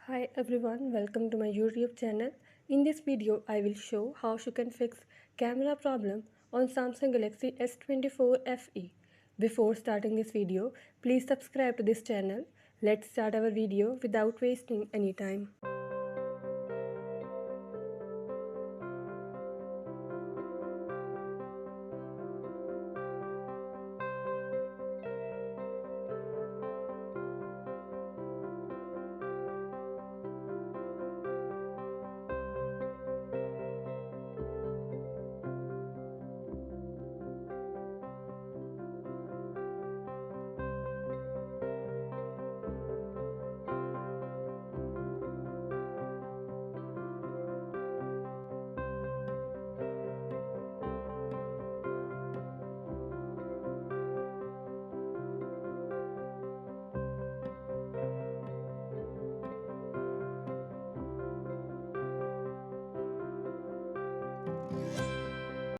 Hi everyone, welcome to my YouTube channel. In this video, I will show how you can fix camera problem on Samsung Galaxy S24 FE. Before starting this video, please subscribe to this channel. Let's start our video without wasting any time.